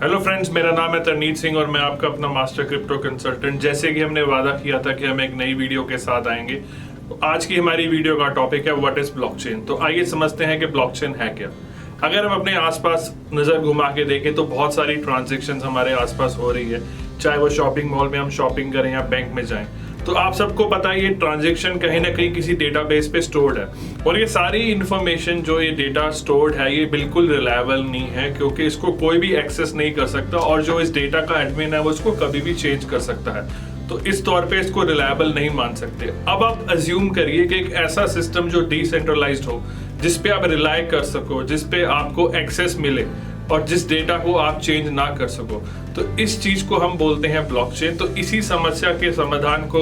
Hello friends, मेरा नाम है तरनीत सिंह और मैं आपका अपना मास्टर क्रिप्टो कंसल्टेंट। जैसे कि हमने वादा किया था कि हम एक नई वीडियो के साथ आएंगे, तो आज की हमारी वीडियो का टॉपिक है व्हाट इज ब्लॉकचेन। तो आइए समझते हैं कि ब्लॉकचेन है क्या। अगर हम अपने आसपास नज़र घुमा के देखें तो बहुत सारी ट्रांजेक्शन्स हमारे आसपास हो रही है, चाहे वो शॉपिंग मॉल में हम शॉपिंग करें या बैंक में जाएं। तो आप सबको पता है ये ट्रांजैक्शन कहीं ना कहीं किसी डेटाबेस पे स्टोर्ड है, और ये सारी इंफॉर्मेशन जो ये डेटा स्टोर्ड है ये बिल्कुल रिलायबल नहीं है, क्योंकि इसको कोई भी एक्सेस नहीं कर सकता, और जो इस डेटा का एडमिन है वो इसको कभी भी चेंज कर सकता है। तो इस तौर पे इसको रिलायबल नहीं मान सकते। अब आप अज्यूम करिए कि एक ऐसा सिस्टम जो डिसेंट्रलाइज्ड हो, जिसपे आप रिलाय कर सको, जिसपे आपको एक्सेस मिले और जिस डेटा को आप चेंज ना कर सको, तो इस चीज को हम बोलते हैं ब्लॉकचेन। तो इसी समस्या के समाधान को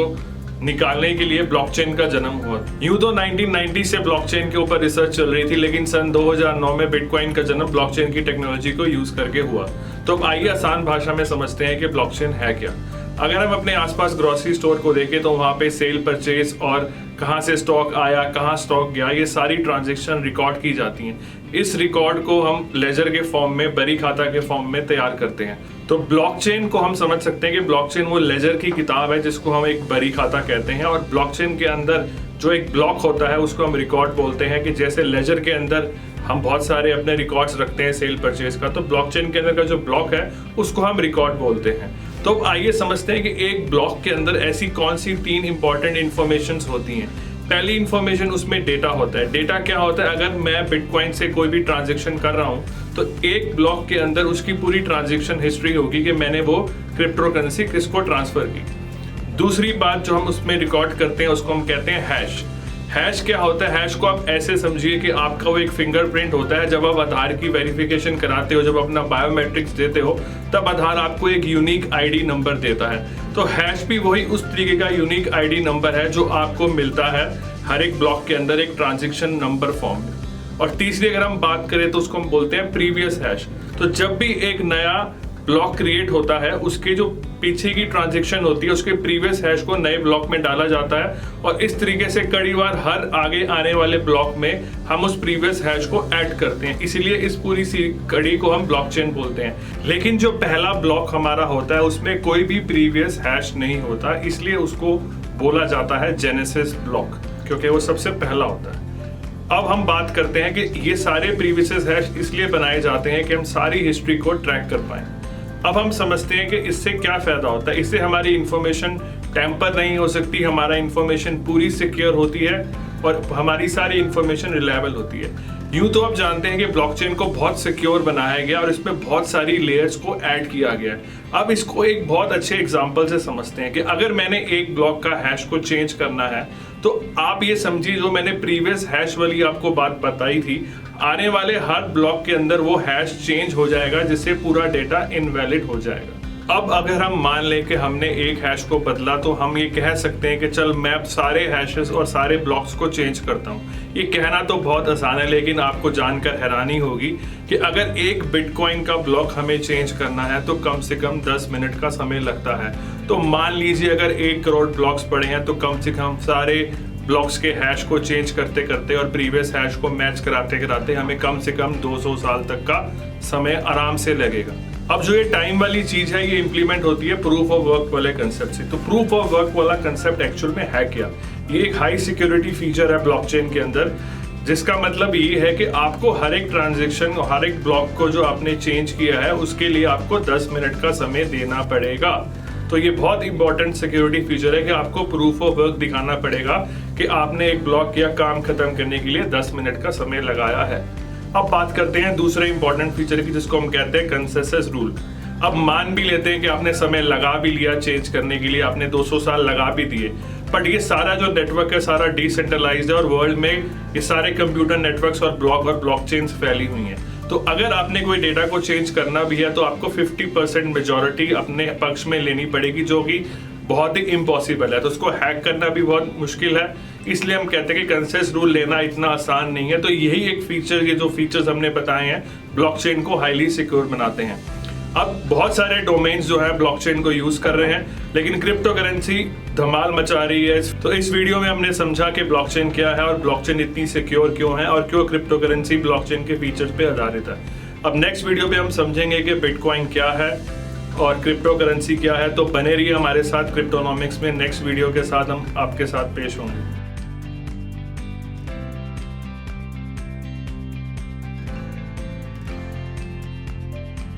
निकालने के लिए ब्लॉकचेन का जन्म हुआ। यूं तो 1990 से ब्लॉकचेन के ऊपर रिसर्च चल रही थी, लेकिन सन 2009 में बिटकॉइन का जन्म ब्लॉकचेन की टेक्नोलॉजी को यूज करके हुआ। तो अब आइए आसान भाषा में समझते हैं कि ब्लॉकचेन है क्या। अगर हम अपने आसपास ग्रोसरी स्टोर को देखें तो वहां पे सेल परचेज और कहां से स्टॉक आया, कहां स्टॉक गया, ये सारी ट्रांजैक्शन रिकॉर्ड की जाती हैं। इस रिकॉर्ड को हम लेजर के फॉर्म में, बरी खाता के फॉर्म में तैयार करते हैं। तो ब्लॉकचेन को हम समझ सकते हैं कि ब्लॉकचेन वो लेजर की किताब है जिसको हम एक बरी खाता कहते हैं, और ब्लॉकचेन के अंदर जो एक ब्लॉक होता है उसको हम रिकॉर्ड बोलते हैं। कि जैसे लेजर के अंदर हम बहुत सारे अपने रिकॉर्ड्स रखते हैं सेल परचेज का, तो ब्लॉकचेन के अंदर का जो ब्लॉक है उसको हम रिकॉर्ड बोलते हैं। तो आइए समझते हैं कि एक ब्लॉक के अंदर ऐसी कौन सी 3 इंपॉर्टेंट इंफॉर्मेशन होती हैं। पहली इंफॉर्मेशन, उसमें डेटा होता है। डेटा क्या होता है? अगर मैं बिटकॉइन से कोई भी ट्रांजेक्शन कर रहा हूँ तो एक ब्लॉक के अंदर उसकी पूरी ट्रांजेक्शन हिस्ट्री होगी कि मैंने वो क्रिप्टो करेंसी किसको ट्रांसफर की। दूसरी बात जो हम उसमें रिकॉर्ड करते हैं उसको हम कहते हैं हैश। हैश क्या होता है? हैश को आप ऐसे समझिए कि आपका वो एक फिंगरप्रिंट होता है। जब आप आधार की वेरिफिकेशन कराते हो, जब अपना बायोमेट्रिक्स देते हो, तब आधार आपको एक यूनिक आईडी नंबर देता है। तो हैश भी वही उस तरीके का यूनिक आईडी नंबर है जो आपको मिलता है हर एक ब्लॉक के अंदर एक ट्रांजेक्शन नंबर फॉर्म में। और तीसरी अगर हम बात करें तो उसको हम बोलते हैं प्रीवियस हैश। तो जब भी एक नया ब्लॉक क्रिएट होता है, उसके जो पीछे की ट्रांजैक्शन होती है उसके प्रीवियस हैश को नए ब्लॉक में डाला जाता है, और इस तरीके से कड़ीवार हर आगे आने वाले ब्लॉक में हम उस प्रीवियस हैश को ऐड करते हैं। इसीलिए इस पूरी सी कड़ी को हम ब्लॉकचेन बोलते हैं। लेकिन जो पहला ब्लॉक हमारा होता है उसमें कोई भी प्रीवियस हैश नहीं होता, इसलिए उसको बोला जाता है जेनेसिस ब्लॉक, क्योंकि वो सबसे पहला होता है। अब हम बात करते हैं कि ये सारे प्रीवियस हैश इसलिए बनाए जाते हैं कि हम सारी हिस्ट्री को ट्रैक कर पाएं। अब हम समझते हैं कि इससे क्या फायदा होता है। इससे हमारी इंफॉर्मेशन टैंपर नहीं हो सकती, हमारा इंफॉर्मेशन पूरी सिक्योर होती है और हमारी सारी इंफॉर्मेशन रिलायबल होती है। यूं तो आप जानते हैं कि ब्लॉकचेन को बहुत सिक्योर बनाया गया और इसमें बहुत सारी लेयर्स को ऐड किया गया है। अब इसको एक बहुत अच्छे एग्जांपल से समझते हैं कि अगर मैंने एक ब्लॉक का हैश को चेंज करना है, तो आप ये समझिए जो मैंने प्रीवियस हैश वाली आपको बात बताई थी, आने वाले हर ब्लॉक के अंदर वो हैश चेंज हो जाएगा, जिससे पूरा डेटा इनवैलिड हो जाएगा। अब अगर हम मान लें कि हमने एक हैश को बदला, तो हम ये कह सकते हैं कि चल मैं अब सारे हैशेस और सारे ब्लॉक्स को चेंज करता हूँ। ये कहना तो बहुत आसान है, लेकिन आपको जानकर हैरानी होगी कि अगर एक बिटकॉइन का ब्लॉक हमें चेंज करना है तो कम से कम 10 मिनट का समय लगता है। तो मान लीजिए अगर 1 करोड़ ब्लॉक्स पड़े हैं तो कम से कम सारे ब्लॉक्स के हैश को चेंज करते करते और प्रीवियस हैश को मैच कराते कराते हमें कम से कम 200 साल तक का समय आराम से लगेगा। अब जो ये टाइम वाली चीज है ये इंप्लीमेंट होती है प्रूफ ऑफ वर्क वाले कंसेप्ट से। तो प्रूफ ऑफ वर्क वाला कंसेप्ट एक्चुअल में है क्या? ये एक हाई सिक्योरिटी फीचर है ब्लॉकचेन के अंदर, जिसका मतलब ये है कि आपको हर एक ट्रांजेक्शन, हर एक ब्लॉक को जो आपने चेंज किया है उसके लिए आपको 10 मिनट का समय देना पड़ेगा। तो ये बहुत इंपॉर्टेंट सिक्योरिटी फीचर है कि आपको प्रूफ ऑफ वर्क दिखाना पड़ेगा कि आपने एक ब्लॉक या काम खत्म करने के लिए 10 मिनट का समय लगाया है। अब बात करते हैं दूसरे इंपॉर्टेंट फीचर की, जिसको हम कहते हैं कंसेंसस रूल। अब मान भी लेते हैं कि आपने समय लगा भी लिया चेंज करने के लिए, आपने 200 साल लगा भी दिए, बट ये सारा जो नेटवर्क है सारा डिसेंट्रलाइज्ड है और वर्ल्ड में ये सारे कंप्यूटर नेटवर्क्स और ब्लॉकचेन्स फैली हुई हैं। तो अगर आपने कोई डेटा को चेंज करना भी है तो आपको 50% मेजॉरिटी अपने पक्ष में लेनी पड़ेगी, जो कि बहुत ही इम्पॉसिबल है। तो उसको हैक करना भी बहुत मुश्किल है, इसलिए हम कहते हैं कि कंसेंसस रूल लेना इतना आसान नहीं है। तो यही एक फीचर, ये जो फीचर्स हमने बताए हैं, ब्लॉकचेन को हाईली सिक्योर बनाते हैं। अब बहुत सारे डोमेन्स जो है ब्लॉकचेन को यूज कर रहे हैं, लेकिन क्रिप्टो करेंसी धमाल मचा रही है। तो इस वीडियो में हमने समझा कि ब्लॉकचेन क्या है और ब्लॉकचेन इतनी सिक्योर क्यों है और क्यों क्रिप्टो करेंसी ब्लॉकचेन के फीचर्स पे आधारित है। अब नेक्स्ट वीडियो पे हम समझेंगे कि बिटकॉइन क्या है और क्रिप्टो करेंसी क्या है। तो बने रहिए हमारे साथ क्रिप्टोनॉमिक्स में। नेक्स्ट वीडियो के साथ हम आपके साथ पेश होंगे।